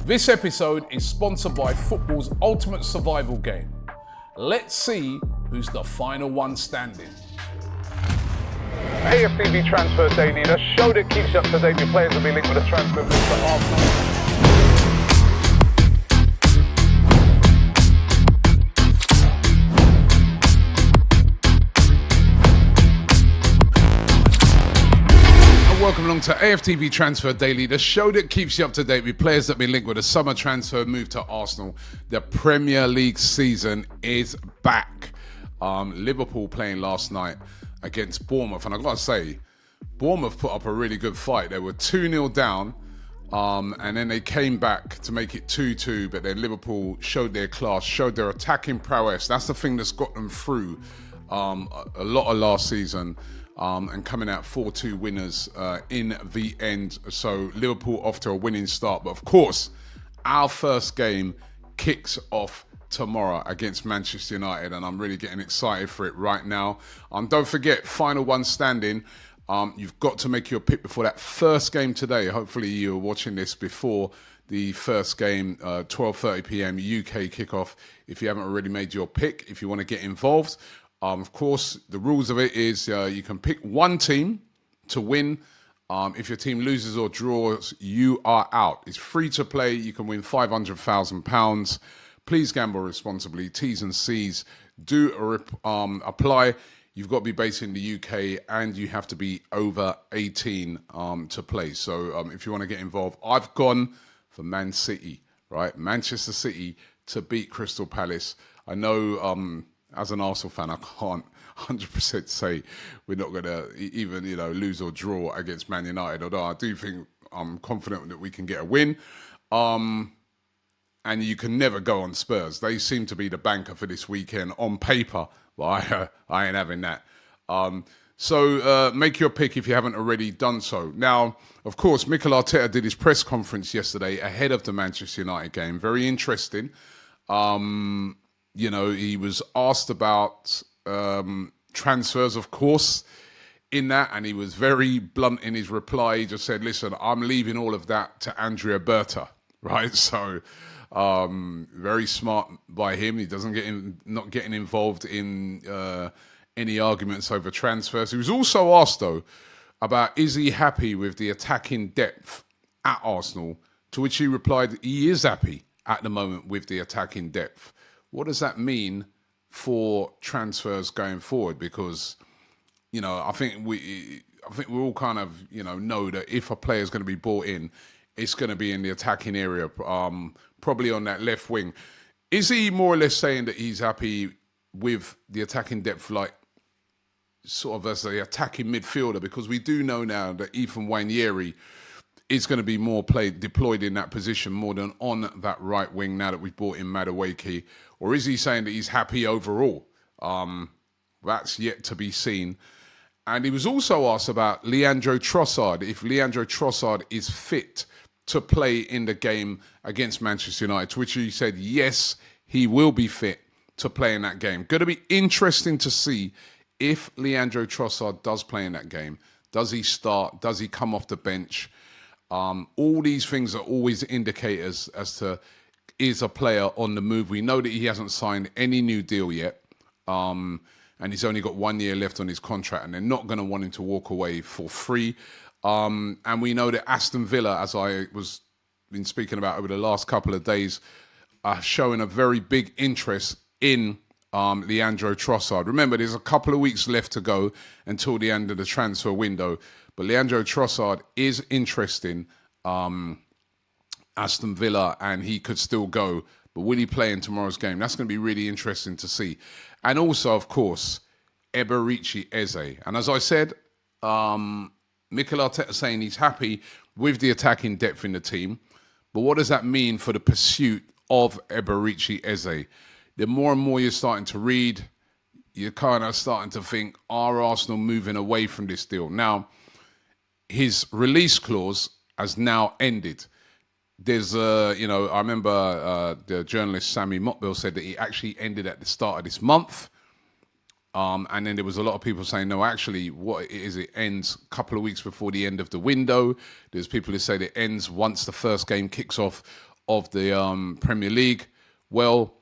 This episode is sponsored by football's ultimate survival game. Let's see who's the final one standing. AFTV Transfer Daily, the show that keeps you up to date with players will be linked with a transfer move to Arsenal. Welcome along to AFTV Transfer Daily, the show that keeps you up to date with players that have been linked with a summer transfer move to Arsenal. The Premier League season is back. Liverpool playing last night against Bournemouth, and I've got to say, Bournemouth put up a really good fight. They were 2-0 down, and then they came back to make it 2-2, but then Liverpool showed their class, showed their attacking prowess. That's the thing that's got them through a lot of last season. And coming out 4-2 winners in the end. So Liverpool off to a winning start. But of course, our first game kicks off tomorrow against Manchester United, and I'm really getting excited for it right now. Don't forget, final one standing. You've got to make your pick before that first game today. Hopefully you're watching this before the first game, 12:30 p.m. UK kickoff. If you haven't already made your pick, if you want to get involved. Of course, the rules of it is you can pick one team to win. If your team loses or draws, you are out. It's free to play. You can win £500,000. Please gamble responsibly. T's and C's do apply. You've got to be based in the UK and you have to be over 18 to play. So if you want to get involved, I've gone for Man City, right? Manchester City to beat Crystal Palace. I know... as an Arsenal fan, I can't 100% say we're not going to even, lose or draw against Man United. Although I do think I'm confident that we can get a win. And you can never go on Spurs. They seem to be the banker for this weekend on paper. But I ain't having that. So make your pick if you haven't already done so. Now, of course, Mikel Arteta did his press conference yesterday ahead of the Manchester United game. Very interesting. He was asked about transfers, of course, in that, and he was very blunt in his reply. He just said, listen, I'm leaving all of that to Berta, right? So very smart by him. He doesn't not getting involved in any arguments over transfers. He was also asked, though, about is he happy with the attacking depth at Arsenal, to which he replied he is happy at the moment with the attacking depth. What does that mean for transfers going forward? Because, I think we all kind of, know that if a player is going to be bought in, it's going to be in the attacking area, probably on that left wing. Is he more or less saying that he's happy with the attacking depth, like sort of as the attacking midfielder? Because we do know now that Ethan Nwaneri is going to be more deployed in that position more than on that right wing now that we've brought in Madueke. Or is he saying that he's happy overall? That's yet to be seen. And he was also asked about Leandro Trossard, if Leandro Trossard is fit to play in the game against Manchester United, to which he said, yes, he will be fit to play in that game. Going to be interesting to see if Leandro Trossard does play in that game. Does he start? Does he come off the bench? All these things are always indicators as to is a player on the move. We know that he hasn't signed any new deal yet, and he's only got 1 year left on his contract, and they're not going to want him to walk away for free. And we know that Aston Villa, as I was been speaking about over the last couple of days, are showing a very big interest in Leandro Trossard. Remember, there's a couple of weeks left to go until the end of the transfer window, but Leandro Trossard is interesting. Aston Villa, and he could still go, but will he play in tomorrow's game? That's going to be really interesting to see. And also, of course, Eberechi Eze. And as I said, Mikel Arteta saying he's happy with the attacking depth in the team, but what does that mean for the pursuit of Eberechi Eze? The more and more you're starting to read, you're kind of starting to think, are Arsenal moving away from this deal? Now, his release clause has now ended. There's, I remember the journalist Sammy Mokbel said that he actually ended at the start of this month. And then there was a lot of people saying, no, actually, what it is, it ends a couple of weeks before the end of the window. There's people who say that it ends once the first game kicks off of the Premier League. Well,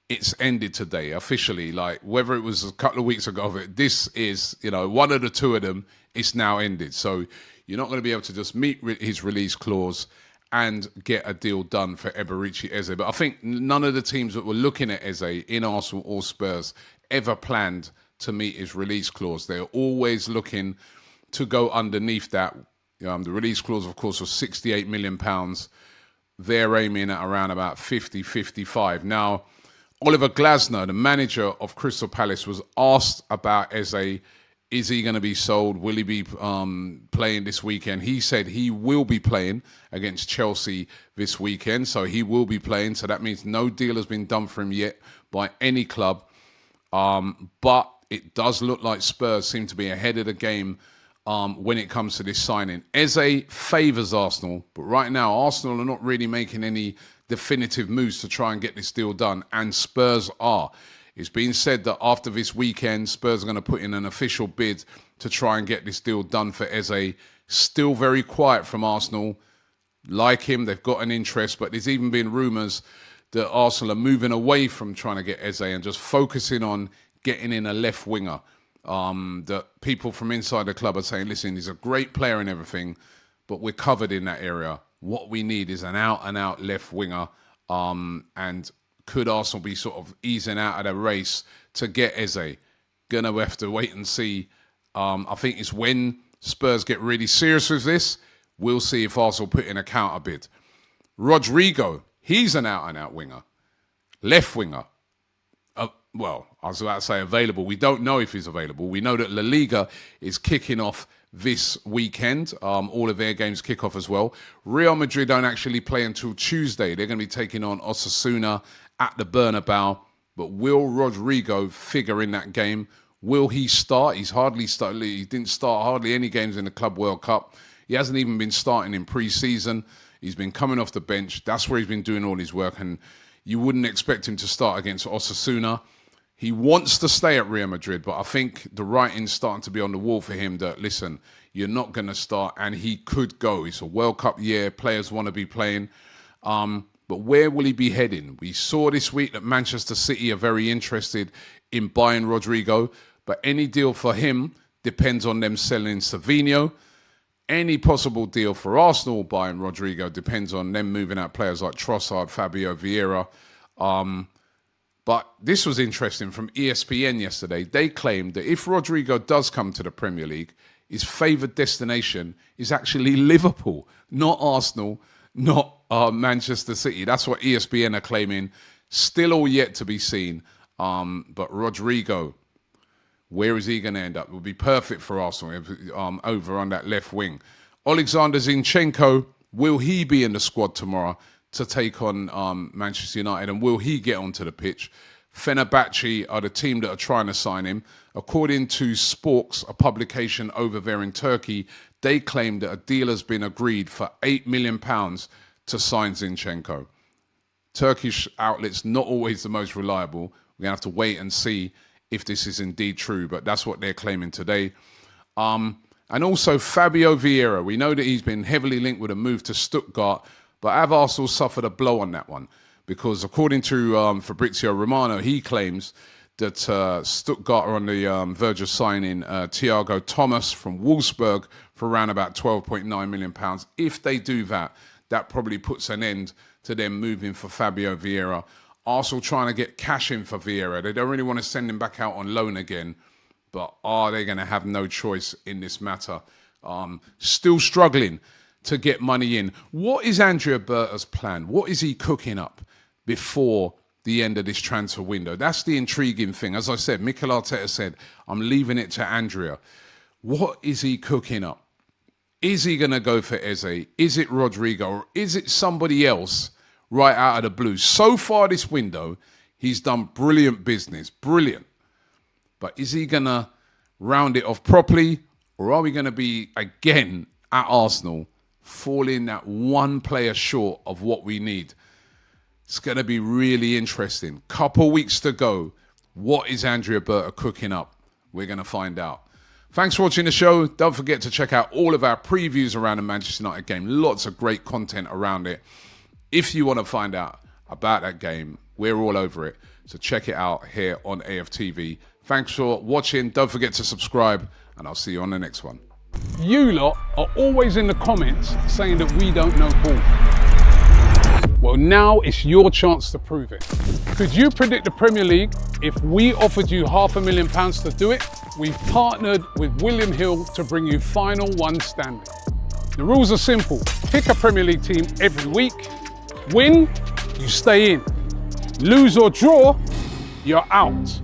it's ended today officially. Like whether it was a couple of weeks ago, this is, one of the two of them. It's now ended. So you're not going to be able to just meet his release clause and get a deal done for Eberechi Eze. But I think none of the teams that were looking at Eze in Arsenal or Spurs ever planned to meet his release clause. They're always looking to go underneath that. The release clause, of course, was £68 million. They're aiming at around about 50, 55. Now, Oliver Glasner, the manager of Crystal Palace, was asked about Eze. Is he going to be sold? Will he be playing this weekend? He said he will be playing against Chelsea this weekend. So he will be playing. So that means no deal has been done for him yet by any club. But it does look like Spurs seem to be ahead of the game when it comes to this signing. Eze favours Arsenal. But right now, Arsenal are not really making any definitive moves to try and get this deal done. And Spurs are. It's been said that after this weekend, Spurs are going to put in an official bid to try and get this deal done for Eze. Still very quiet from Arsenal. Like him, they've got an interest, but there's even been rumours that Arsenal are moving away from trying to get Eze and just focusing on getting in a left winger. That people from inside the club are saying, listen, he's a great player and everything, but we're covered in that area. What we need is an out-and-out left winger, and could Arsenal be sort of easing out of the race to get Eze? Gonna have to wait and see. I think it's when Spurs get really serious with this, we'll see if Arsenal put in a counter bid. Rodrigo, he's an out-and-out winger. Left winger. Well, I was about to say available. We don't know if he's available. We know that La Liga is kicking off this weekend. All of their games kick off as well. Real Madrid don't actually play until Tuesday. They're going to be taking on Osasuna at the Bernabeu. But will Rodrigo figure in that game? Will he start? He's hardly started. He didn't start hardly any games in the Club World Cup. He hasn't even been starting in pre-season. He's been coming off the bench. That's where he's been doing all his work. And you wouldn't expect him to start against Osasuna. He wants to stay at Real Madrid, but I think the writing's starting to be on the wall for him that, listen, you're not going to start, and he could go. It's a World Cup year. Players want to be playing. But where will he be heading? We saw this week that Manchester City are very interested in buying Rodrigo, but any deal for him depends on them selling Savinho. Any possible deal for Arsenal buying Rodrigo depends on them moving out players like Trossard, Fabio Vieira. But this was interesting from ESPN yesterday. They claimed that if Rodrigo does come to the Premier League, his favoured destination is actually Liverpool, not Arsenal, not Manchester City. That's what ESPN are claiming. Still all yet to be seen. But Rodrigo, where is he going to end up? It would be perfect for Arsenal over on that left wing. Alexander Zinchenko, will he be in the squad tomorrow to take on Manchester United, and will he get onto the pitch? Fenerbahce are the team that are trying to sign him. According to Sporks, a publication over there in Turkey, they claim that a deal has been agreed for £8 million to sign Zinchenko. Turkish outlets, not always the most reliable. We're going to have to wait and see if this is indeed true, but that's what they're claiming today. And also Fabio Vieira. We know that he's been heavily linked with a move to Stuttgart, but have Arsenal suffered a blow on that one? Because according to Fabrizio Romano, he claims that Stuttgart are on the verge of signing Thiago Thomas from Wolfsburg for around about £12.9 million. If they do that, that probably puts an end to them moving for Fabio Vieira. Arsenal trying to get cash in for Vieira. They don't really want to send him back out on loan again, but are they going to have no choice in this matter? Still struggling to get money in. What is Andrea Berta's plan? What is he cooking up before the end of this transfer window? That's the intriguing thing. As I said, Mikel Arteta said, I'm leaving it to Andrea. What is he cooking up? Is he going to go for Eze? Is it Rodrigo? Or is it somebody else right out of the blue? So far this window, he's done brilliant business. Brilliant. But is he going to round it off properly? Or are we going to be, again, at Arsenal, falling that one player short of what we need? It's going to be really interesting. Couple weeks to go. What is Andrea Berta cooking up? We're going to find out. Thanks for watching the show. Don't forget to check out all of our previews around the Manchester United game. Lots of great content around it. if you want to find out about that game, we're all over it. So check it out here on AFTV. Thanks for watching. Don't forget to subscribe, and I'll see you on the next one. You lot are always in the comments saying that we don't know ball. Well, now it's your chance to prove it. Could you predict the Premier League if we offered you £500,000 to do it? We've partnered with William Hill to bring you Final One standing. The rules are simple. Pick a Premier League team every week. Win, you stay in. Lose or draw, you're out.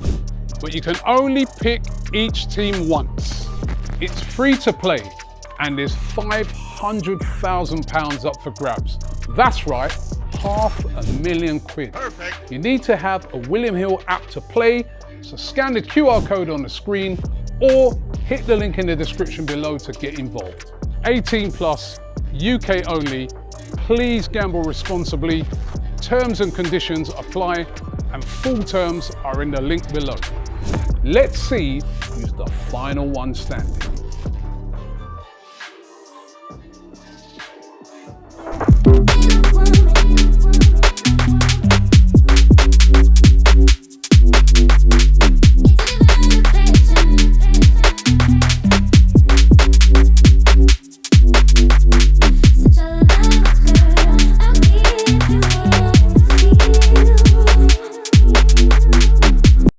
But you can only pick each team once. It's free to play, and there's £500,000 up for grabs. That's right, £500,000. Perfect. You need to have a William Hill app to play, so scan the QR code on the screen or hit the link in the description below to get involved. 18 plus, UK only. Please gamble responsibly. Terms and conditions apply, and full terms are in the link below. Let's see who's the final one standing.